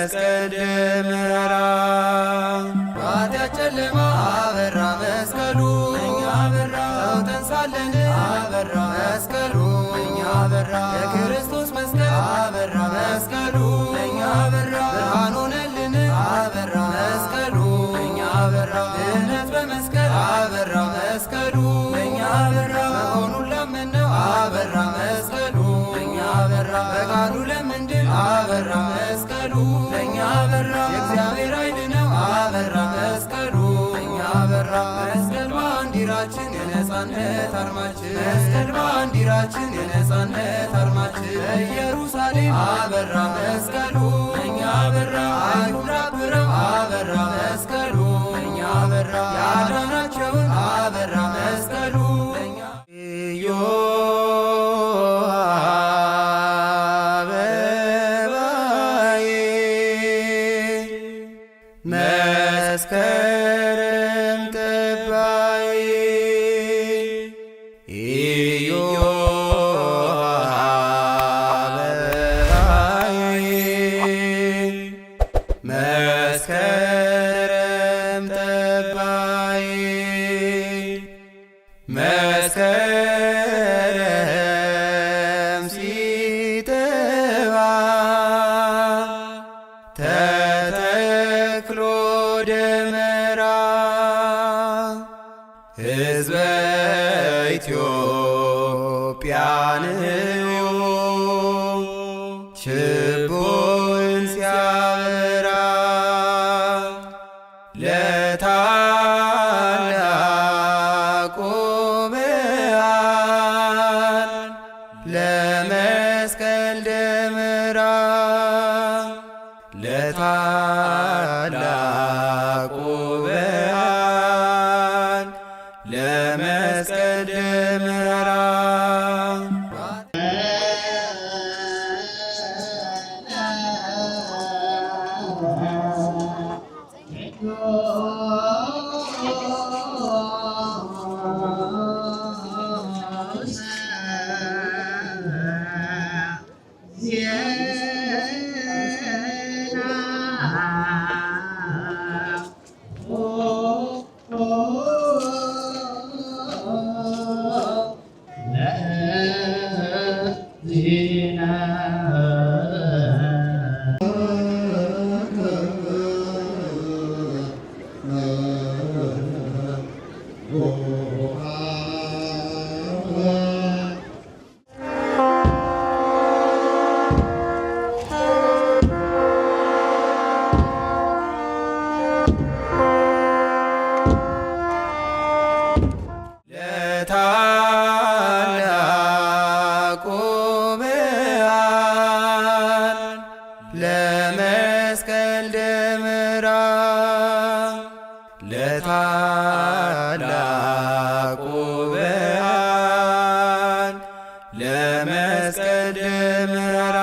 መስቀል ደመራ ባትያችን ጨለማ አበራ መስቀሉ እኛ በራ ሰው ተንሳለን አበራ መስቀሉ እኛ በራ የክርስቶስ መስቀል አበራ መስቀሉ እኛ በራ ብርሃን ሆነልን አበራ መስቀሉ እኛ በራ ድነት በመስቀል አበራ መስቀሉ እኛ በራ መሆኑን ላመነው አበራ መስቀሉ እኛ በራ በቃሉ ለምንድን አበራ መስቀሉ እኛ በራ የእግዚአብሔር ኃይል ነው አበራ መስቀሉ እኛ በራ መስቀል ባንዲራችን የነጻነት አርማችን መስቀል ባንዲራችን የነጻነት አርማችን ኢየሩሳሌም አበራ መስቀሉ እኛ በራ አይሁድ አብረው አበራ መስቀሉ እኛ በራ ያዳናቸውን አበራ መስቀሉ እኛ መስከረም ጠባይ አበባዬ መስከረም ጠባይ መስከረም ሲጠባ ተተክሎ ደመራ ሕዝበ ኢትዮጵያን ችቦን ሲያበራ ለታላቁ በዓል ለመስቀል ደመራ ለታላቁ በዓል ለመስቀል ደመራ ለታላቁ በዓል ለመስቀል ደመራ ለታላቁ በዓል ለመስቀል ደመራ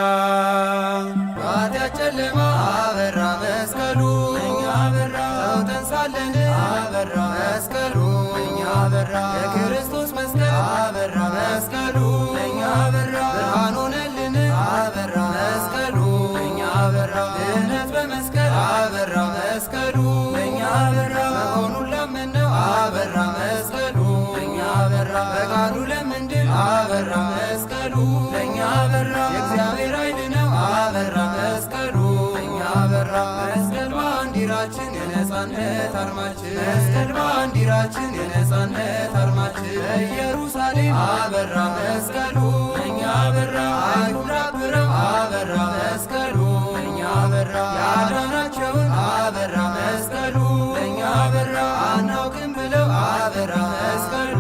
ባትያችን ጨለማ አበራ መስቀሉ እኛ በራ ሰው ተንሳለን አበራ መስቀሉ እኛ በራ የክርስቶስ መስቀል አበራ መስቀሉ እኛ በራ ብርሃን ሆነልን አበራ መስቀሉ እኛ በራ ድነት በመስቀል አበራ መስቀሉ እኛ በራ መሆኑን ላመነው አበራ መስቀሉ እኛ በራ በቃሉ ለምንድን አበራ መስቀሉ እኛ በራ የእግዚአብሔር ኃይል ነው አበራ መስቀሉ እኛ በራ መስቀል ባንዲራችን የነጻነት አርማችን መስቀል ባንዲራችን የነጻነት አርማችን ኢየሩሳሌም አበራ መስቀሉ እኛ በራ አይሁድ አብረው አበራ መስቀሉ እኛ በራ ያዳናቸውን አበራ መስቀሉ እኛ በራ አናውቅም ብለው አበራ መስቀሉ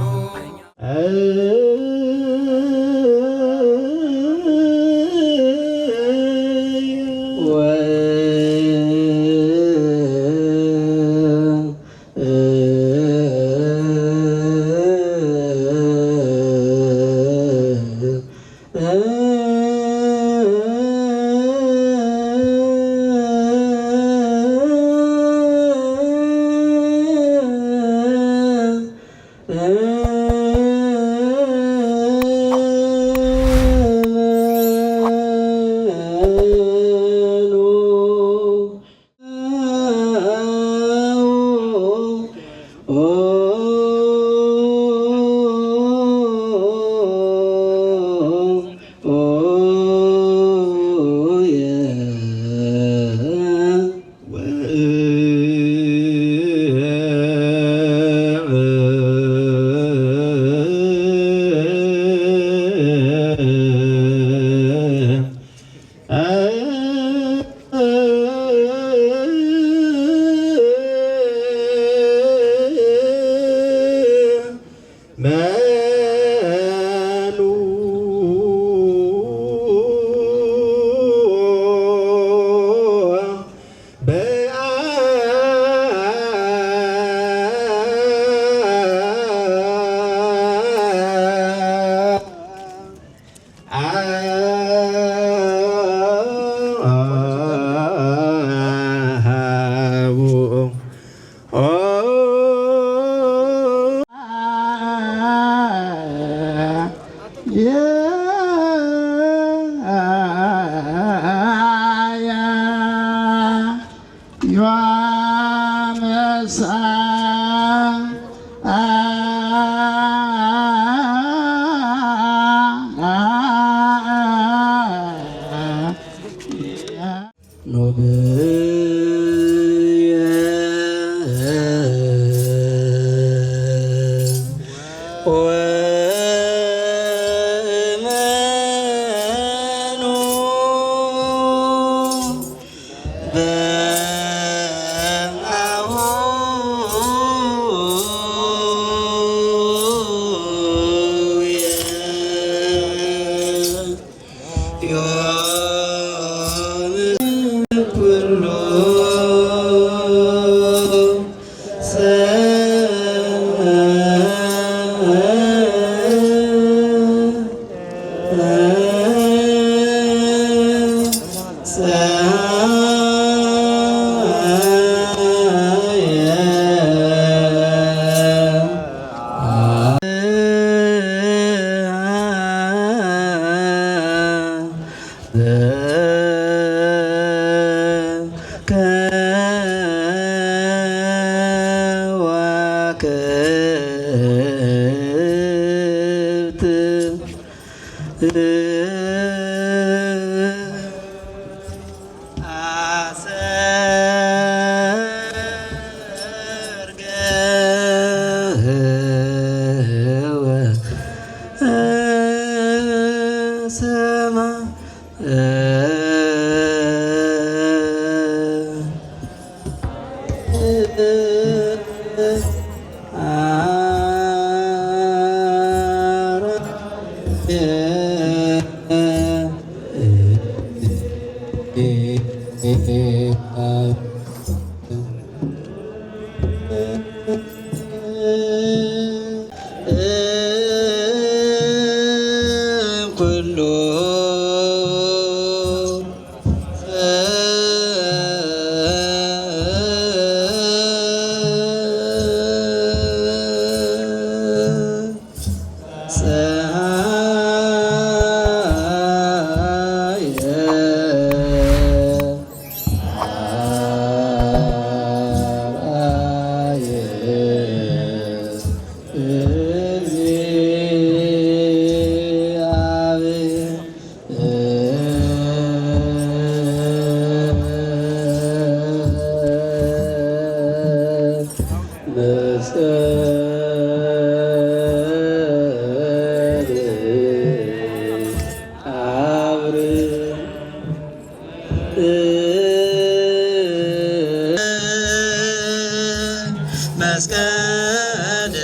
መስቀል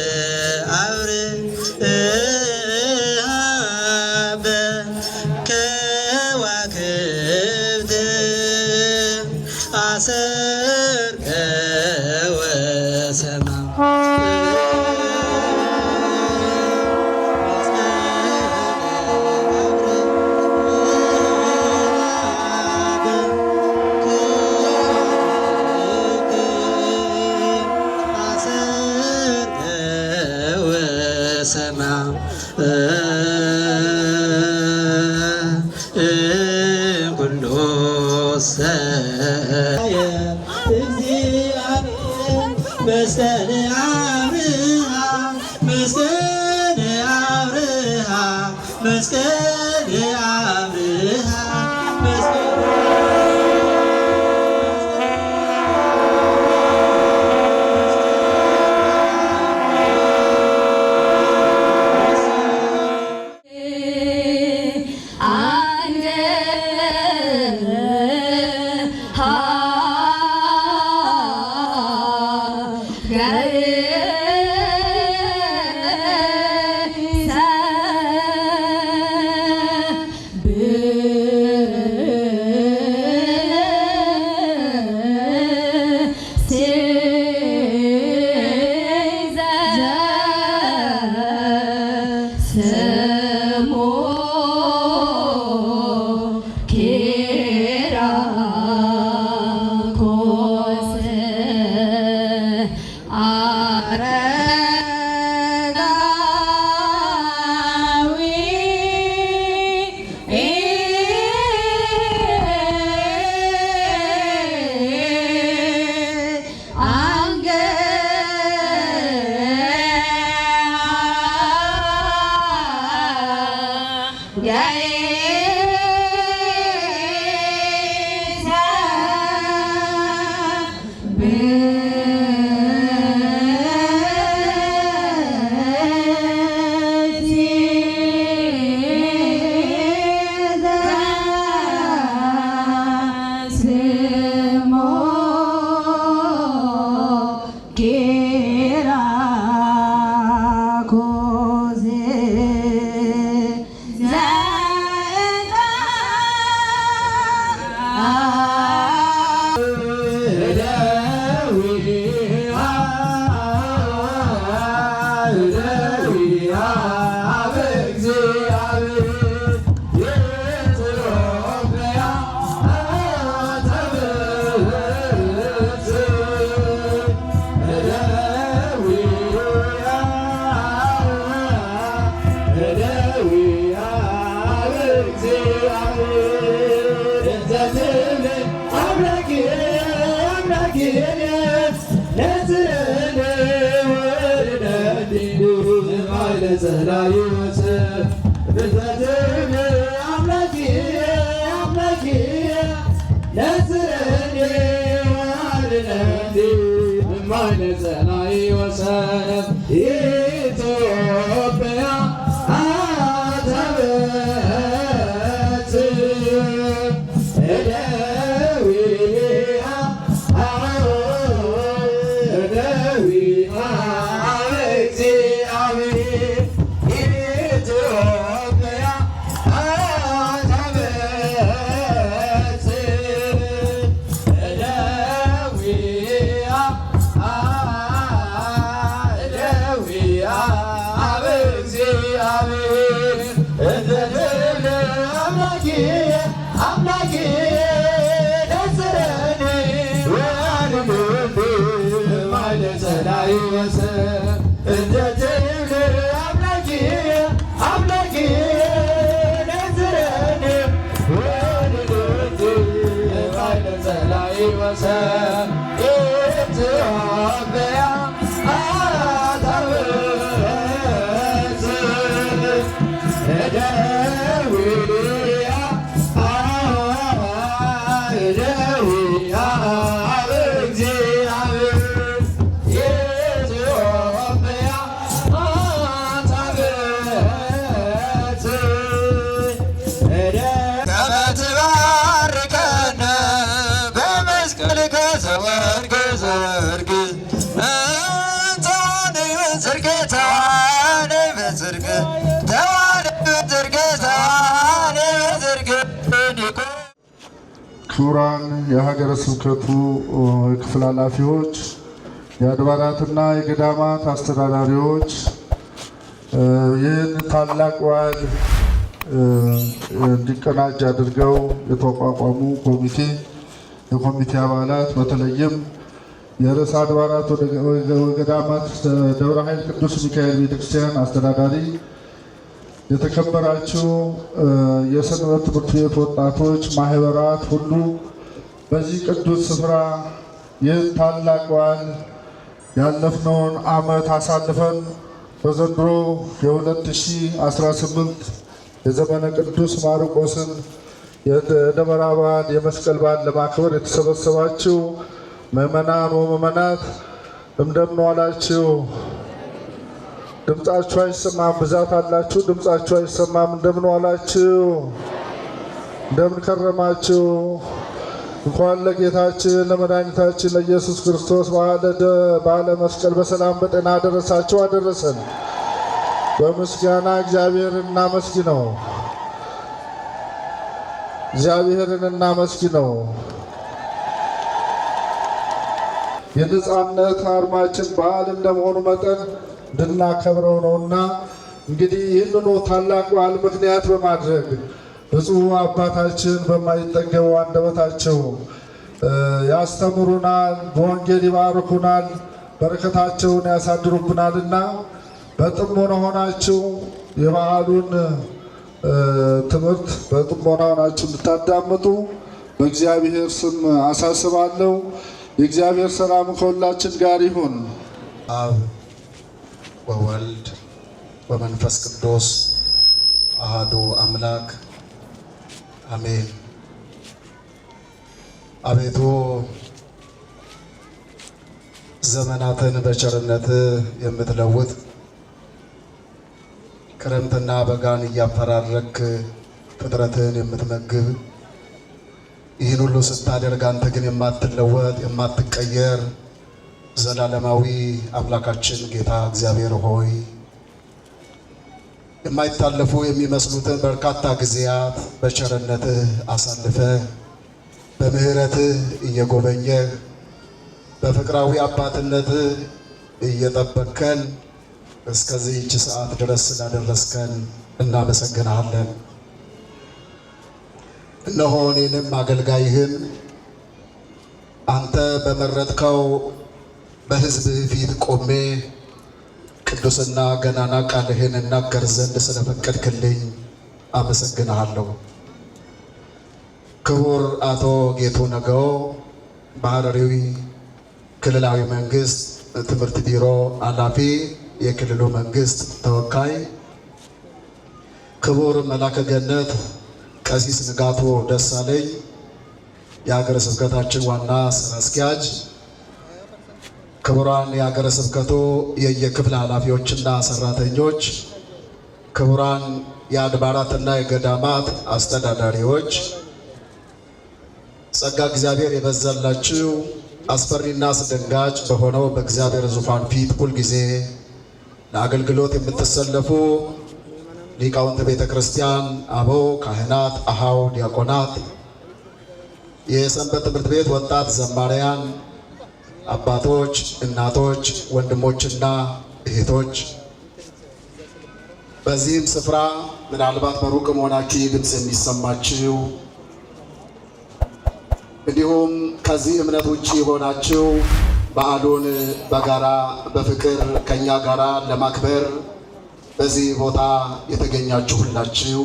አብር በከዋክብት አሰርቀ ወሰማይ ኩሉ ሰ ክቡራን የሀገረ ስብከቱ ክፍል ኃላፊዎች፣ የአድባራትና የገዳማት አስተዳዳሪዎች፣ ይህን ታላቅ በዓል እንዲቀናጅ አድርገው የተቋቋሙ የኮሚቴ አባላት፣ በተለይም የርዕሰ አድባራት ወገዳማት ደብረ ኃይል ቅዱስ ሚካኤል ቤተክርስቲያን አስተዳዳሪ፣ የተከበራችሁ የሰንበት ትምህርት ቤት ወጣቶች ማህበራት ሁሉ በዚህ ቅዱስ ስፍራ ይህን ታላቅ በዓል ያለፍነውን ዓመት አሳልፈን በዘንድሮ የ2018 የዘመነ ቅዱስ ማርቆስን የደመራ በዓል የመስቀል በዓል ለማክበር የተሰበሰባችሁ ምዕመናን ወምዕመናት እንደምን ዋላችሁ? ድምጻችሁ አይሰማም፣ ብዛት አላችሁ፣ ድምጻችሁ አይሰማም። እንደምን ዋላችሁ? እንደምን ከረማችሁ? እንኳን ለጌታችን ለመድኃኒታችን ለኢየሱስ ክርስቶስ በዓለ መስቀል በሰላም በጤና አደረሳችሁ አደረሰን። በምስጋና እግዚአብሔርን እናመስግነው። እግዚአብሔርን እናመስግነው። የነጻነት አርማችን በዓል እንደመሆኑ መጠን እንድናከብረው ነውና እንግዲህ ይህንኑ ታላቅ በዓል ምክንያት በማድረግ ብፁዕ አባታችን በማይጠገበው አንደበታቸው ያስተምሩናል፣ በወንጌል ይባርኩናል፣ በረከታቸውን ያሳድሩብናልና በጥሞና ሆናችሁ የበዓሉን ትምህርት በጥሞና ሆናችሁ እንድታዳምጡ በእግዚአብሔር ስም አሳስባለሁ። የእግዚአብሔር ሰላም ከሁላችን ጋር ይሁን። አብ ወወልድ ወመንፈስ ቅዱስ አሐዱ አምላክ አሜን። አቤቱ ዘመናትን በቸርነት የምትለውጥ ክረምትና በጋን እያፈራረክ ፍጥረትን የምትመግብ ይህን ሁሉ ስታደርግ አንተ ግን የማትለወጥ የማትቀየር ዘላለማዊ አምላካችን ጌታ እግዚአብሔር ሆይ የማይታለፉ የሚመስሉትን በርካታ ጊዜያት በቸርነትህ አሳልፈ በምህረትህ እየጎበኘህ በፍቅራዊ አባትነትህ እየጠበቅከን እስከዚህች ሰዓት ድረስ ስላደረስከን እናመሰግናለን። እነሆ እኔንም አገልጋይህን አንተ በመረጥከው በሕዝብህ ፊት ቆሜ ቅዱስና ገናና ቃልህን እናገር ዘንድ ስለፈቀድክልኝ አመሰግንሃለሁ። ክቡር አቶ ጌቱ ነገዎ በሐረሪ ክልላዊ መንግስት ትምህርት ቢሮ ኃላፊ፣ የክልሉ መንግስት ተወካይ፣ ክቡር መላከ ገነት ቀሲስ ንጋቱ ደሳለኝ የሀገረ ስብከታችን ዋና ስራ አስኪያጅ፣ ክቡራን የሀገረ ስብከቱ የየክፍል ኃላፊዎችና ሰራተኞች፣ ክቡራን የአድባራትና የገዳማት አስተዳዳሪዎች፣ ጸጋ እግዚአብሔር የበዛላችሁ አስፈሪና አስደንጋጭ በሆነው በእግዚአብሔር ዙፋን ፊት ሁልጊዜ ለአገልግሎት የምትሰለፉ ሊቃውንተ ቤተ ክርስቲያን፣ አበው ካህናት፣ አሃው ዲያቆናት፣ የሰንበት ትምህርት ቤት ወጣት ዘማሪያን፣ አባቶች፣ እናቶች፣ ወንድሞችና እህቶች፣ በዚህም ስፍራ ምናልባት በሩቅ ሆናችሁ ድምፅ የሚሰማችሁ እንዲሁም ከዚህ እምነት ውጪ ሆናችሁ በዓሉን በጋራ በፍቅር ከኛ ጋራ ለማክበር በዚህ ቦታ የተገኛችሁ ሁላችሁ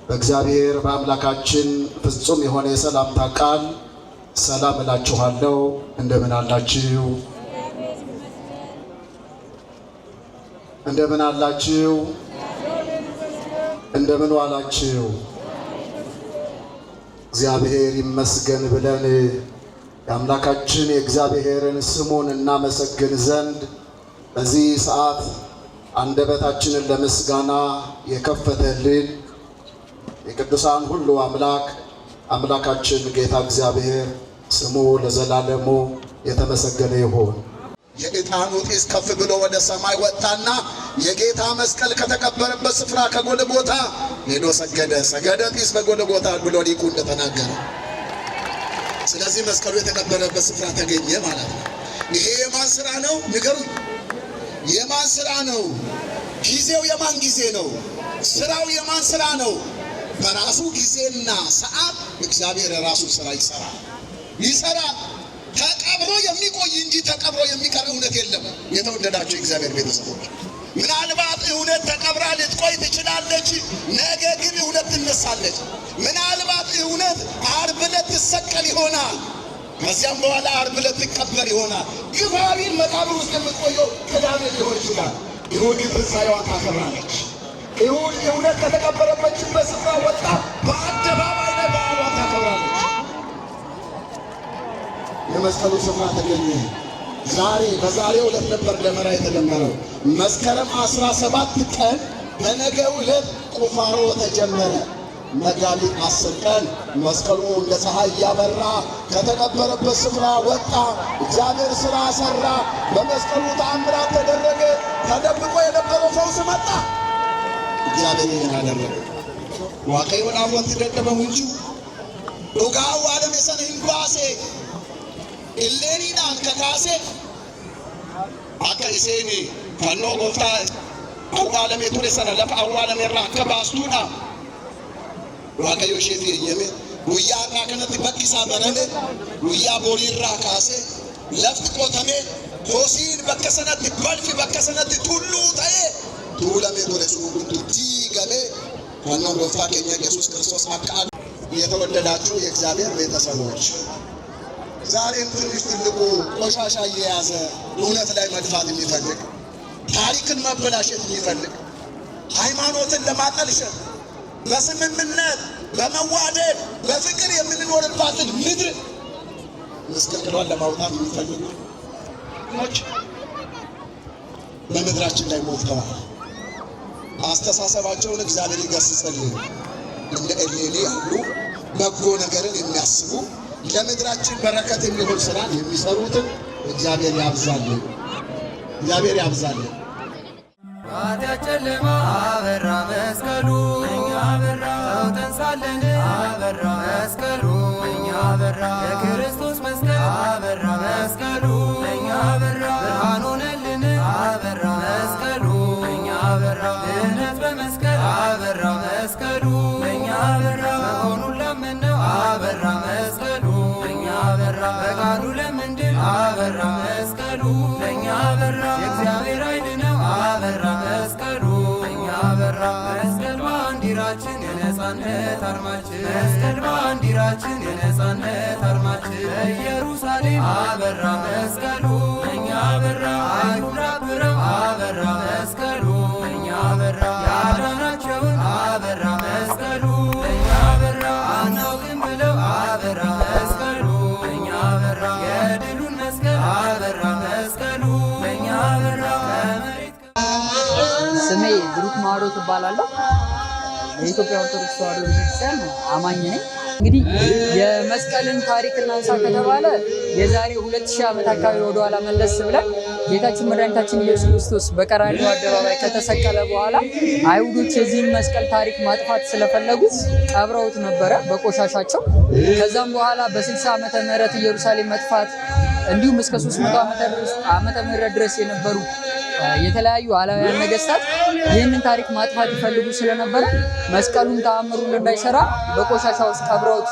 በእግዚአብሔር በአምላካችን ፍጹም የሆነ የሰላምታ ቃል ሰላም እላችኋለሁ። እንደምን አላችሁ? እንደምን አላችሁ? እንደምን ዋላችሁ? እግዚአብሔር ይመስገን ብለን የአምላካችን የእግዚአብሔርን ስሙን እናመሰግን ዘንድ በዚህ ሰዓት አንደበታችንን ለምስጋና የከፈተልን የቅዱሳን ሁሉ አምላካችን ጌታ እግዚአብሔር ስሙ ለዘላለሙ የተመሰገነ ይሁን። የዕጣኑ ጢስ ከፍ ብሎ ወደ ሰማይ ወጣና የጌታ መስቀል ከተቀበረበት ስፍራ ከጎልጎታ ሄዶ ሰገደ። ሰገደ ጢስ በጎልጎታ ብሎ ሊቁ እንደተናገረ፣ ስለዚህ መስቀሉ የተቀበረበት ስፍራ ተገኘ ማለት ነው። ይሄ የማን ስራ ነው? ንገሩኝ። የማን ስራ ነው? ጊዜው የማን ጊዜ ነው? ስራው የማን ስራ ነው? በራሱ ጊዜና ሰዓት እግዚአብሔር የራሱ ስራ ይሰራል። ተቀብሮ የሚቆይ እንጂ ተቀብሮ የሚቀር እውነት የለም። የተወደዳቸው የእግዚአብሔር ቤተሰቦች፣ ምናልባት እውነት ተቀብራ ልትቆይ ትችላለች፣ ነገ ግን እውነት ትነሳለች። ምናልባት እውነት ዓርብ ዕለት ትሰቀል ይሆናል፣ ከዚያም በኋላ ዓርብ ዕለት ትቀበር ይሆናል። ግፋቢል መቃብር ውስጥ የምትቆየው ቅዳሜ ሊሆን ይችላል። እሑድ ትንሣኤዋን ታከብራለች። እሑድ እውነት ከተቀበረበችበት ስፍራ ወጣ በአደባባይ ላይ በዓሏን ታከብራለች። የመስቀሉ ስፍራ ተገኘ። ዛሬ በዛሬው ዕለት ነበር ደመራ የተደመረው። መስከረም 17 ቀን በነገው ዕለት ቁፋሮ ተጀመረ። መጋቢት 10 ቀን መስቀሉ እንደ ፀሐይ እያበራ ከተቀበረበት ስፍራ ወጣ። እግዚአብሔር ሥራ ሠራ። በመስቀሉ ተአምራት ተደረገ። ተደብቆ የነበረው ፈውስ መጣ። እግዚአብሔር ይህን አደረገ። waaqayyoon aawwanti dadhabamu hin jiru. Dhugaa awwaalame sana hin baase.Illeeniidhaan kakaase akka isheen fannoo gooftaa awwaalame ture sana lafa awwaalame irraa akka baastuudha waaqayyo isheef eeyyame. Guyyaa irraa kanatti bakki isaa barame, guyyaa borii irraa kaase lafti qotame, hoosiin bakka sanatti, balfi bakka sanatti tulluu ta'e tuulame ture sun diigamee fannoo gooftaa keenya Yesuus Kiristoos akka የተወደዳችሁ የእግዚአብሔር ቤተሰቦች ዛሬም ትንሽ ትልቁ ቆሻሻ እየያዘ እውነት ላይ መድፋት የሚፈልግ ታሪክን መበላሸት የሚፈልግ ሃይማኖትን ለማጠልሸት በስምምነት በመዋደድ በፍቅር የምንኖርባትን ምድር ምስቅልቅሏን ለማውጣት የሚፈልጉ በምድራችን ላይ ሞልተዋል። አስተሳሰባቸውን እግዚአብሔር ይገስጽልን። እንደ እሌኒ ያሉ በጎ ነገርን የሚያስቡ ለምድራችን በረከት የሚሆን ስራ የሚሰሩትን እግዚአብሔር ያብዛልን። እግዚአብሔር ያብዛልን። ጨለማ አበራ መስቀሉ እኛ አበራ ተንሳለን አበራ መስቀሉ እኛ አበራ የክርስቶስ መስቀል አበራ መስቀሉ እኛ አበራ ብርሃን ሆነልን አበራ መስቀሉ እኛ አበራ ድነት በመስቀል አበራ መስቀሉ እኛ አበራ መሆኑን ለምነው አበራ መስቀሉ እኛ አበራ በቃሉ ለምንድን አበራ መስቀሉ እኛ አበራ የእግዚአብሔር ኃይል ነው አበራ መስቀሉ እኛ አበራ መስቀል ባንዲራችን የነጻ የነጻነት አርማችን መስቀል ባንዲራችን የነጻነት አርማችን በኢየሩሳሌም አበራ መስቀሉ እኛ አበራ አይሁድ አብረው አበራ መስቀሉ እኛ አበራ ያዳናቸውን አበራ መስቀሉ እኛ አበራ አናውቅም ብለው አበራ መስቀሉ እኛ አበራ የድሉን መስቀል አበራ መስቀሉ እኛ አበራ ስሜ ብሩክ ማሮት እባላለሁ። የኢትዮጵያ ኦርቶዶክስ ተዋሕዶ ቤተክርስቲያን አማኝ ነኝ። እንግዲህ የመስቀልን ታሪክ እናንሳ ከተባለ የዛሬ 2000 ዓመት አካባቢ ወደኋላ መለስ ብለን ጌታችን መድኃኒታችን ኢየሱስ ክርስቶስ በቀራንዮ አደባባይ ከተሰቀለ በኋላ አይሁዶች የዚህን መስቀል ታሪክ ማጥፋት ስለፈለጉ ቀብረውት ነበረ በቆሻሻቸው። ከዛም በኋላ በ60 ዓመተ ምህረት ኢየሩሳሌም መጥፋት እንዲሁም እስከ 300 ዓመተ ምህረት ድረስ የነበሩ የተለያዩ አላውያን ነገስታት ይህንን ታሪክ ማጥፋት ይፈልጉ ስለነበረ መስቀሉን ተአምሩን እንዳይሰራ በቆሻሻ ውስጥ ቀብረውት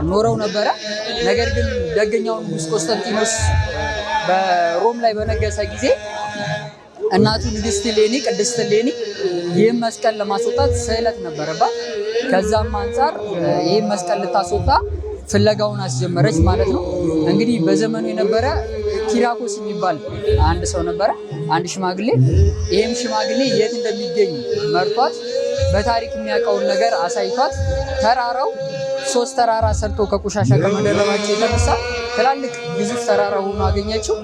ኖረው ነበረ። ነገር ግን ደገኛው ንጉስ ቆስጠንጢኖስ በሮም ላይ በነገሰ ጊዜ እናቱ ንግስት እሌኒ ቅድስት እሌኒ ይህን መስቀል ለማስወጣት ስዕለት ነበረባት። ከዛም አንጻር ይህን መስቀል ልታስወጣ ፍለጋውን አስጀመረች ማለት ነው። እንግዲህ በዘመኑ የነበረ ኪራኮስ የሚባል አንድ ሰው ነበረ፣ አንድ ሽማግሌ። ይህም ሽማግሌ የት እንደሚገኝ መርቷት በታሪክ የሚያውቀውን ነገር አሳይቷት ተራራው 3 ተራራ ሰርቶ ከቆሻሻ ከመደረባቸው የተነሳ ትላልቅ ግዙፍ ተራራ ሆኖ አገኘችው።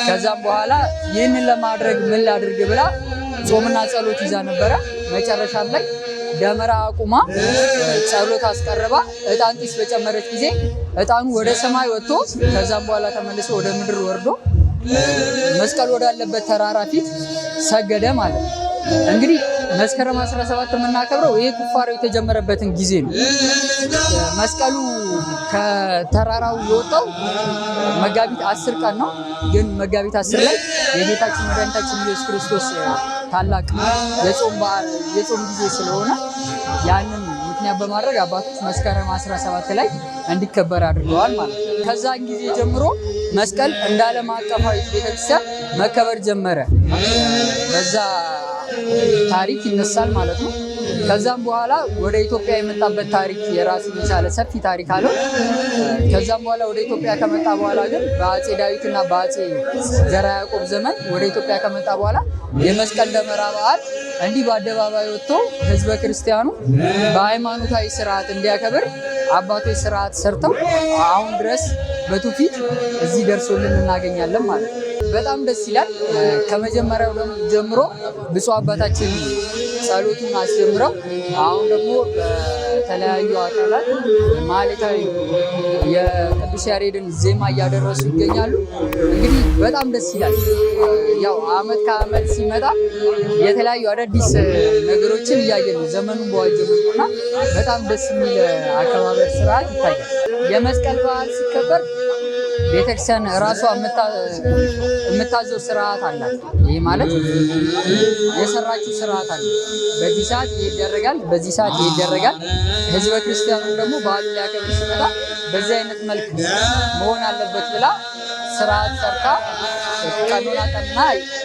ከዛም በኋላ ይህንን ለማድረግ ምን ላድርግ ብላ ጾምና ጸሎት ይዛ ነበረ። መጨረሻም ላይ ደመራ አቁማ ጸሎት አስቀርባ ዕጣን ጢስ በጨመረች ጊዜ ዕጣኑ ወደ ሰማይ ወጥቶ ከዛም በኋላ ተመልሶ ወደ ምድር ወርዶ መስቀል ወዳለበት ተራራ ፊት ሰገደ ማለት ነው። እንግዲህ መስከረም 17 የምናከብረው ይሄ ቁፋሮ የተጀመረበትን ጊዜ ነው። መስቀሉ ከተራራው የወጣው መጋቢት 10 ቀን ነው። ግን መጋቢት 10 ላይ የጌታችን መድኃኒታችን ኢየሱስ ክርስቶስ ታላቅ የጾም ጊዜ ስለሆነ ያንን ምክንያት በማድረግ አባቶች መስከረም 17 ላይ እንዲከበር አድርገዋል ማለት ነው። ከዛን ጊዜ ጀምሮ መስቀል እንደ ዓለም አቀፋዊ ቤተክርስቲያን መከበር ጀመረ። በዛ ታሪክ ይነሳል ማለት ነው። ከዛም በኋላ ወደ ኢትዮጵያ የመጣበት ታሪክ የራሱን የቻለ ሰፊ ታሪክ አለው። ከዛም በኋላ ወደ ኢትዮጵያ ከመጣ በኋላ ግን በአፄ ዳዊትና በአፄ ዘርዓ ያዕቆብ ዘመን ወደ ኢትዮጵያ ከመጣ በኋላ የመስቀል ደመራ በዓል እንዲህ በአደባባይ ወጥቶ ህዝበ ክርስቲያኑ በሃይማኖታዊ ስርዓት እንዲያከብር አባቶች ስርዓት ሰርተው አሁን ድረስ በትውፊት እዚህ ደርሶልን እናገኛለን ማለት ነው። በጣም ደስ ይላል። ከመጀመሪያው ጀምሮ ብፁዕ አባታችን ጸሎቱን አስጀምረው አሁን ደግሞ በተለያዩ አካላት ማህሌታዊ የቅዱስ ያሬድን ዜማ እያደረሱ ይገኛሉ። እንግዲህ በጣም ደስ ይላል። ያው አመት ከአመት ሲመጣ የተለያዩ አዳዲስ ነገሮችን እያየን ነው ዘመኑን በዋጀ መልኩና በጣም ደስ የሚል አከባበር ስርዓት ይታያል። የመስቀል በዓል ሲከበር ቤተክርስቲያን ራሷ የምታዘው ስርዓት አላት። ይህ ማለት የሰራችው ስርዓት አለ። በዚህ ሰዓት ይደረጋል፣ በዚህ ሰዓት ይደረጋል። ህዝበ ክርስቲያኑ ደግሞ በዓሉን ሊያከብር ሲመጣ በዚህ አይነት መልክ መሆን አለበት ብላ ስርዓት ሰርታ ቀኖና ቀና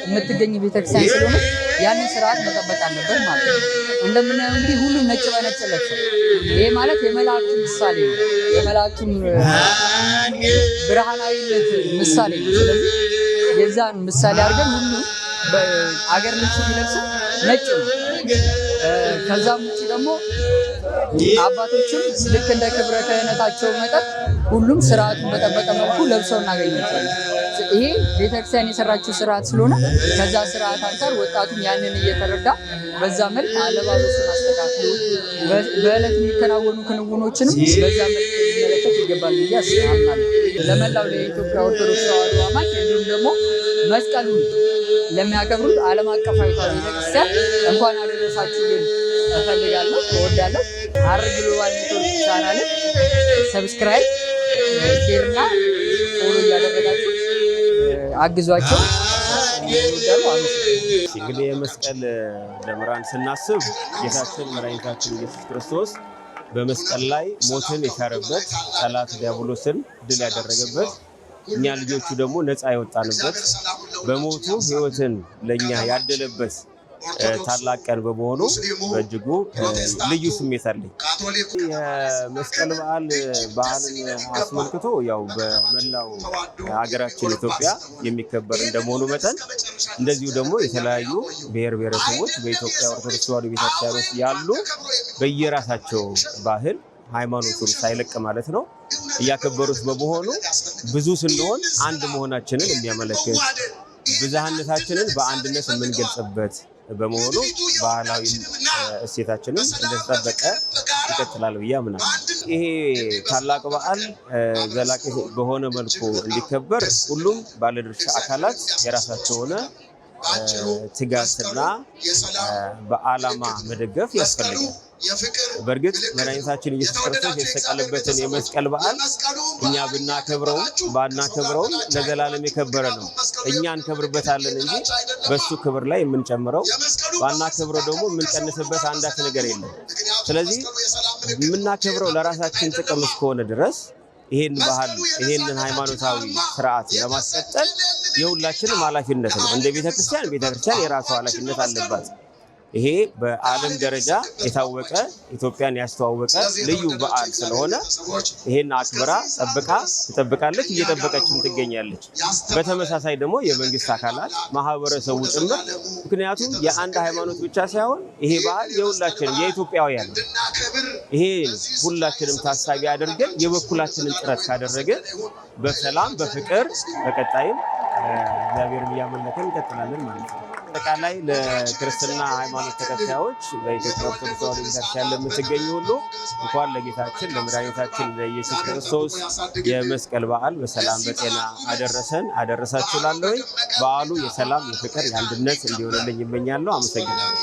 የምትገኝ ቤተክርስቲያን ስለሆነ ያንን ስርዓት መጠበቅ አለበት ማለት ነው። እንደምናየው እንግዲህ ሁሉም ነጭ በነጭ ለብሰው ይሄ ማለት የመላእክቱ ምሳሌ ነው። የመላእክቱን ብርሃናዊነት ምሳሌ ነው። ስለዚህ የዛን ምሳሌ አድርገን ሁሉ በአገር ልብስ የሚለብሰው ነጭ ነው። ከዛም ውጭ ደግሞ አባቶችም ልክ እንደ ክብረ ክህነታቸው መጠን ሁሉም ስርዓቱን በጠበቀ መልኩ ለብሰው እናገኛቸዋለን። ይሄ ቤተክርስቲያን የሰራችው ስርዓት ስለሆነ ከዛ ስርዓት አንፃር ወጣቱም ያንን እየተረዳ በዛ መልክ አለባበሱን አስተካክሎ በዕለት የሚከናወኑ ክንውኖችንም በዛ መልክ ሊመለከት ይገባል ብዬ አስባለሁ። ለመላው ለኢትዮጵያ ኦርቶዶክስ ተዋሕዶ አማኝ እንዲሁም ደግሞ መስቀሉን ለሚያከብሩት ዓለም አቀፋዊ ቤተክርስቲያን እንኳን አደረሳችሁ እፈልጋለሁ፣ እወዳለሁ። ሐረር ግሎባል ኔትወርክ ቻናልን ሰብስክራይብ፣ ሼር እና ፎሎ እያደረጋችሁ አግዟቸው። እንግዲህ የመስቀል ደመራን ስናስብ ጌታችን መድኃኒታችን ኢየሱስ ክርስቶስ በመስቀል ላይ ሞትን የሻረበት ጠላት ዲያብሎስን ድል ያደረገበት እኛ ልጆቹ ደግሞ ነፃ የወጣንበት በሞቱ ሕይወትን ለኛ ያደለበት ታላቅ ቀን በመሆኑ በእጅጉ ልዩ ስሜት አለኝ። የመስቀል በዓልን አስመልክቶ ያው በመላው ሀገራችን ኢትዮጵያ የሚከበር እንደመሆኑ መጠን እንደዚሁ ደግሞ የተለያዩ ብሔር ብሔረሰቦች በኢትዮጵያ ኦርቶዶክስ ተዋሕዶ ቤተክርስቲያን ውስጥ ያሉ በየራሳቸው ባህል ሃይማኖቱን ሳይለቅ ማለት ነው እያከበሩት በመሆኑ ብዙ ስንሆን አንድ መሆናችንን የሚያመለክት ብዝሃነታችንን በአንድነት የምንገልጽበት በመሆኑ ባህላዊ እሴታችንን እንደተጠበቀ ይቀጥላል ብዬ አምናለሁ። ይሄ ታላቅ በዓል ዘላቂ በሆነ መልኩ እንዲከበር ሁሉም ባለድርሻ አካላት የራሳቸው ሆነ ትጋትና በዓላማ መደገፍ ያስፈልጋል። በእርግጥ መድኃኒታችን ኢየሱስ ክርስቶስ የተሰቀለበትን የመስቀል በዓል እኛ ባናከብረውም ለዘላለም የከበረ ነው። እኛ እንከብርበታለን እንጂ በሱ ክብር ላይ የምንጨምረው ባናከብረው ደግሞ የምንቀንስበት አንዳች ነገር የለም። ስለዚህ የምናከብረው ለራሳችን ጥቅም እስከሆነ ድረስ ይሄንን ሃይማኖታዊ ስርዓት ለማስቀጠል የሁላችንም ኃላፊነት ነው። እንደ ቤተክርስቲያን የራሷ ኃላፊነት አለባት። ይሄ በዓለም ደረጃ የታወቀ ኢትዮጵያን ያስተዋወቀ ልዩ በዓል ስለሆነ ይሄን አክብራ ትጠብቃለች፣ እየጠበቀችም ትገኛለች። በተመሳሳይ ደግሞ የመንግስት አካላት ማህበረሰቡ ጭምር ምክንያቱም የአንድ ሃይማኖት ብቻ ሳይሆን ይሄ በዓል የሁላችንም የኢትዮጵያውያን ነው። ይሄ ሁላችንም ታሳቢ አድርገን የበኩላችንን ጥረት ካደረግን በሰላም በፍቅር በቀጣይም እግዚአብሔርን እያመለክን እንቀጥላለን ማለት ነው። አጠቃላይ ለክርስትና ሃይማኖት ተከታዮች በኢትዮጵያ ኦርቶዶክስ ተዋሕዶ ቤተክርስቲያን ለምትገኙ ሁሉ እንኳን ለጌታችን ለመድኃኒታችን ለኢየሱስ ክርስቶስ የመስቀል በዓል በሰላም በጤና አደረሳችሁ እላለሁ። በዓሉ የሰላም የፍቅር የአንድነት እንዲሆንልኝ እመኛለሁ። አመሰግናለሁ።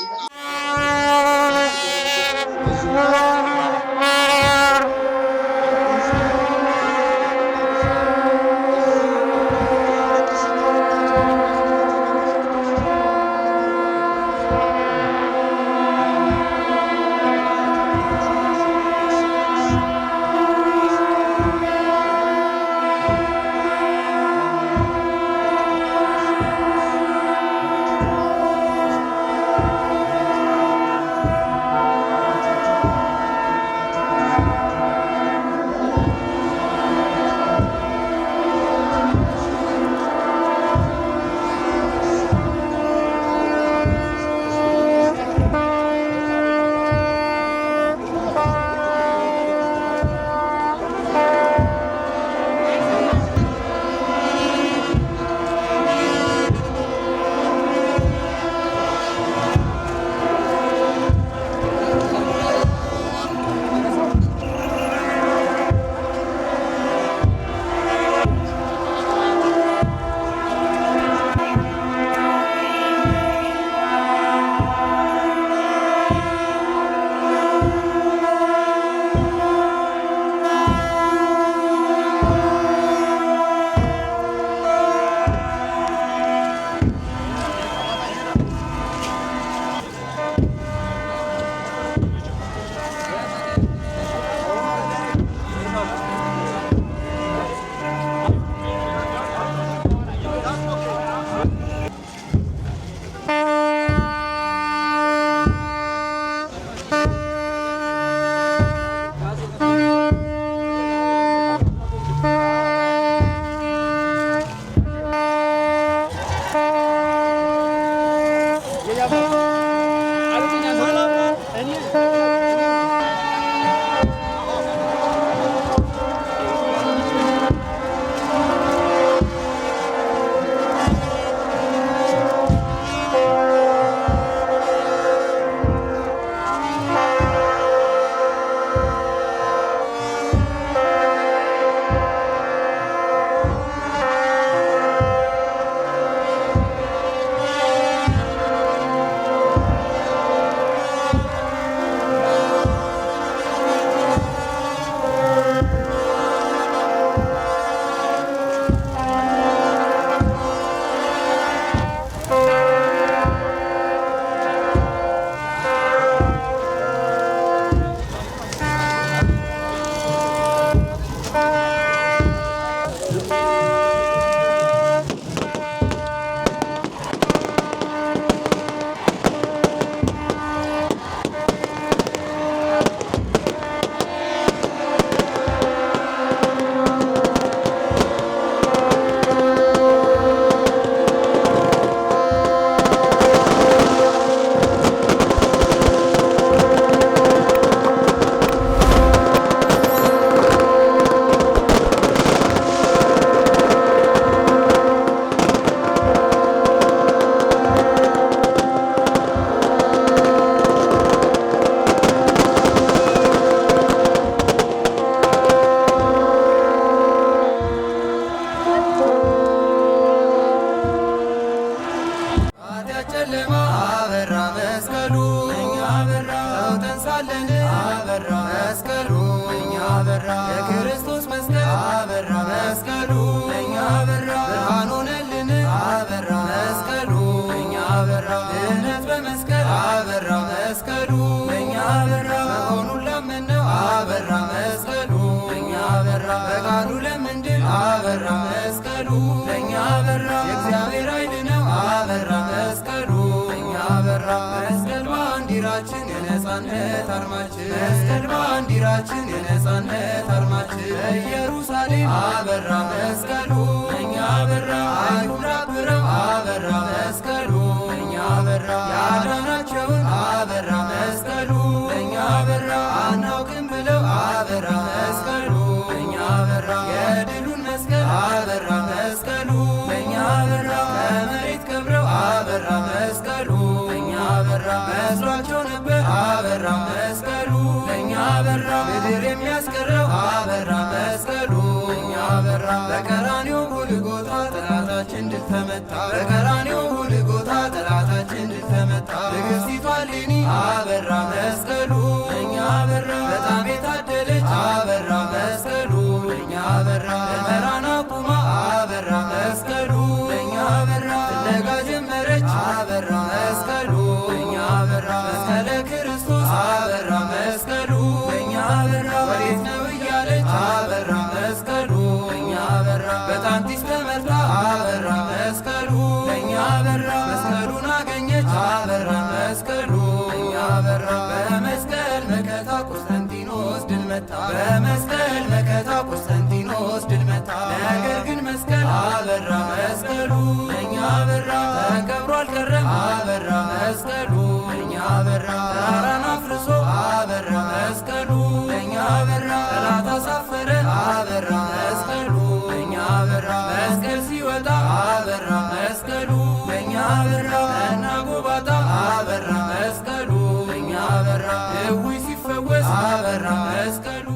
አበራ መስቀሉ ለእኛ አበራ የእግዚአብሔር ኃይል ነው አበራ መስቀሉ ለእኛ አበራ መስቀል ባንዲራችን የነጻነት አርማችን መስቀል ባንዲራችን የነጻነት አርማችን በኢየሩሳሌም አበራ መስቀሉ ለእኛ አበራ አይሁድ አብረው አበራ መስቀሉ ለእኛ አበራ ያዳናቸውን አበራ መስቀሉ ለእኛ አበራ አናውቅም ብለው አበራ መስቀሉ ለእኛ አበራ የድሉን መስቀል አበራ መስቀሉ ለእኛ አበራ ከመሬት ከብረው አበራ መስቀሉ ለእኛ አበራ መስሏቸው ነበር አበራ መስቀሉ ለእኛ አበራ ምድር የሚያስቀረው አበራ መስቀሉ ለእኛ አበራ በቀራንዮ ጎልጎታ ጠላታችን ድል ተመታ በቀራንዮ ጎልጎታ ጠላታችን ድል ተመታ ንግሥቲቷ እሌኒ አበራ መስቀሉ ለእኛ አበራ በጣም የታደለች አበራ መስቀሉ ለእኛ አበራ ደመራን አቁማ አበራ መስቀሉ ለእኛ አበራ ፍለጋ ጀመረች አበራ መስቀሉ ለእኛ አበራ መስቀለ ክርስቶስ አበራ መስቀሉ ለእኛ አበራ ወዴት ነው እያለች አበራ መስቀሉ ለእኛ አበራ በጣም ጢስ ተመርታ አበራ መስቀሉ ለእኛ አበራ መስቀሉን አገኘች አበራ መስቀሉ ለእኛ አበራ በመስቀል መከታ ቆስጠንጢኖስ ድል መታ በመስቀል መከታ ቆስጠንጢኖስ ድል መታ ነገር ግን መስቀል አበራ መስቀሉ ለእኛ አበራ ተከብሮ አልቀረም አበራ መስቀሉ ለእኛ አበራ ተራራን አፍርሶ አበራ መስቀሉ ለእኛ አበራ ጠላት አሳፈረ አበራ መስቀሉ ለእኛ አበራ መስቀል ሲወጣ አበራ መስቀሉ ለእኛ አበራ እና ጎባጣ አበራ መስቀሉ ለእኛ አበራ ድውይ ሲፈወስ አበራ መስቀሉ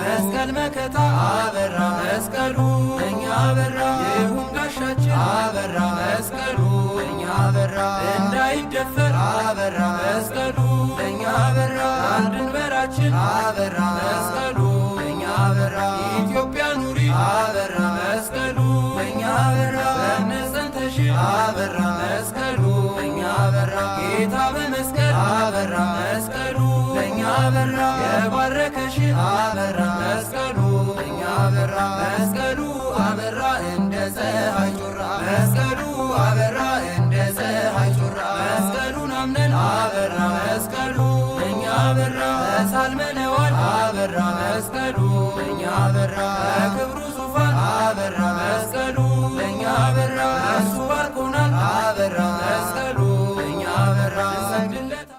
መስቀል መከታ አበራ መስቀሉ ለእኛ አበራ ይሁን ጋሻችን አበራ መስቀሉ ለእኛ አበራ እንዳይደፈር አበራ መስቀሉ ለእኛ አበራ ድንበራችን አበራ መስቀሉ ለእኛ አበራ ኢትዮጵያ ኑሪ አበራ መስቀሉ ለእኛ አበራ በእምነት ጸንተሽ አበራ መስቀሉ ለእኛ አበራ ጌታ በመስቀል አበራ መስቀሉ ለእኛ አበራ የባረከሽ አበራ መስቀሉ ለእኛ አበራ መስቀሉ አበራ እንደ ፀሐይ ጮራ መስቀሉ አበራ እንደ ፀሐይ ጮራ መስቀሉን አምነን አበራ መስቀሉ ለእኛ አበራ ተሳልመነዋል አበራ መስቀሉ ለእኛ አበራ በክብሩ ዙፋን አበራ መስቀሉ ለእኛ አበራ እሱ ባርኮናል አበራ መስቀሉ ለእኛ አበራ እንሰግድለት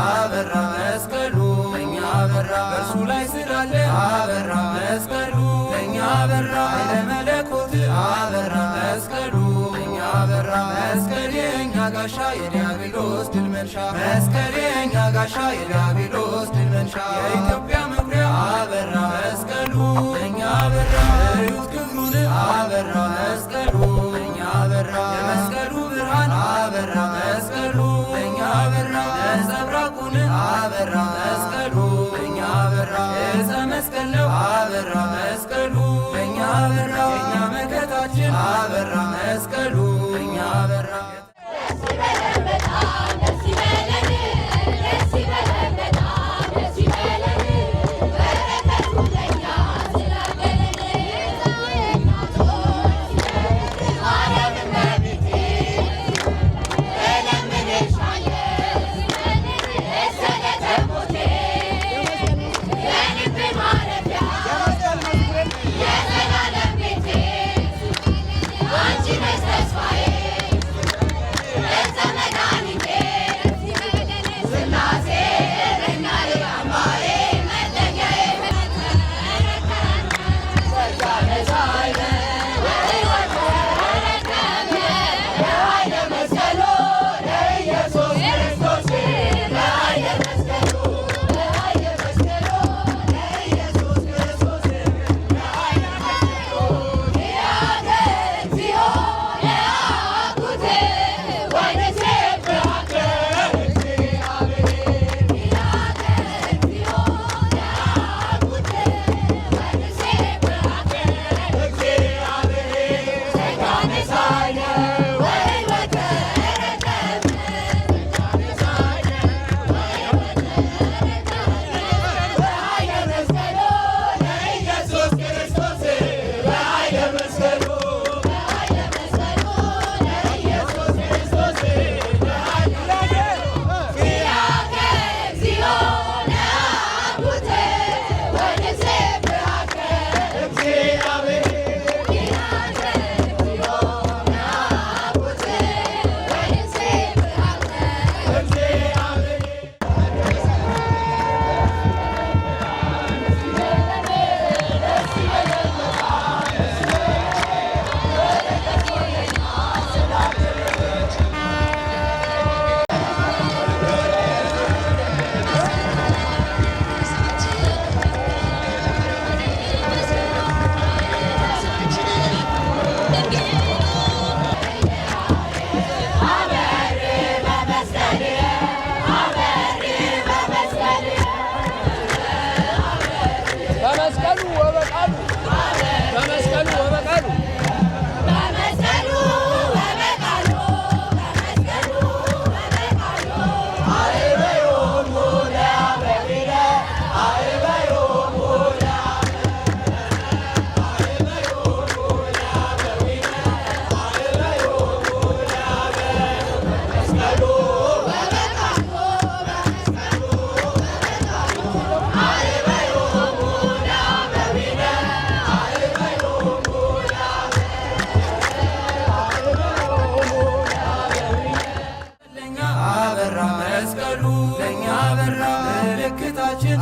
አበራ መስቀሉ ለእኛ አበራ በእርሱ ላይ ስላለ አበራ መስቀሉ ለእኛ አበራ ኃይለ መለኮት አበራ መስቀሉ መስቀል የኛ ጋሻ የዲያብሎስ ድል መንሻ መስቀል የኛ ጋሻ የዲያብሎስ ድል መንሻ የኢትዮጵያ መኩሪያ አበራ መስቀሉ ለኛ አበራ እዩት ክብሩን አበራ መስቀሉ ለኛ አበራ የመስቀሉ ብርሃን አበራ መስቀሉ ለኛ አበራ ነጸብራቁን አበራ መስቀሉ ለኛ አበራ ዕፀ መስቀል ነው አበራ መስቀሉ ለኛ አበራ የኛ መከታችን አበራ መስቀሉ ለኛ አበራ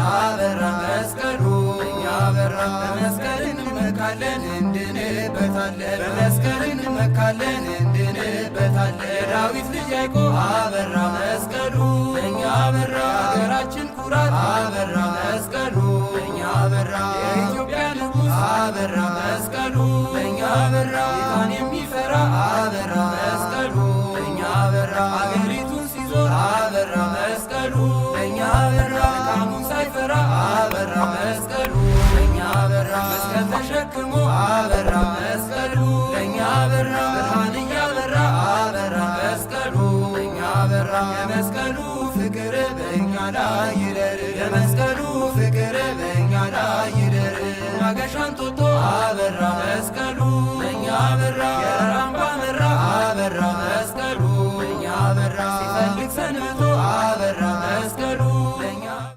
አበራ መስቀሉ ለኛ አበራ በመስቀል እንመካለን እንድንበታለን በመስቀል እንመካለን እንድንበታለን የዳዊት ልጅ ያዕቆብ አበራ መስቀሉ ለኛ አበራ ሀገራችን ኩራት አበራ መስቀሉ ለኛ አበራ የኢትዮጵያ ንጉሥ አበራ መስቀሉ ለኛ አበራ ጌታን የሚፈራ አበራ መስቀሉ ለኛ አበራ ሀገሪቱን ሲዞር አበራ መስቀሉ ለኛ አበራ ድካሙን ሳይፈራ አበራ መስቀሉ ለኛ አበራ መስቀል ተሸክሞ አበራ መስቀሉ ለኛ አበራ ብርሃን እያበራ አበራ መስቀሉ ለኛ አበራ የመስቀሉ ፍቅር በእኛ ላይ ይደር የመስቀሉ ፍቅር በእኛ ላይ ይደር ማገሻን ጦጦ አበራ መስቀሉ ለኛ አበራ የራምባ መራ አበራ መስቀሉ ለኛ አበራ ሲፈልግ ሰንብቶ አበራ መስቀሉ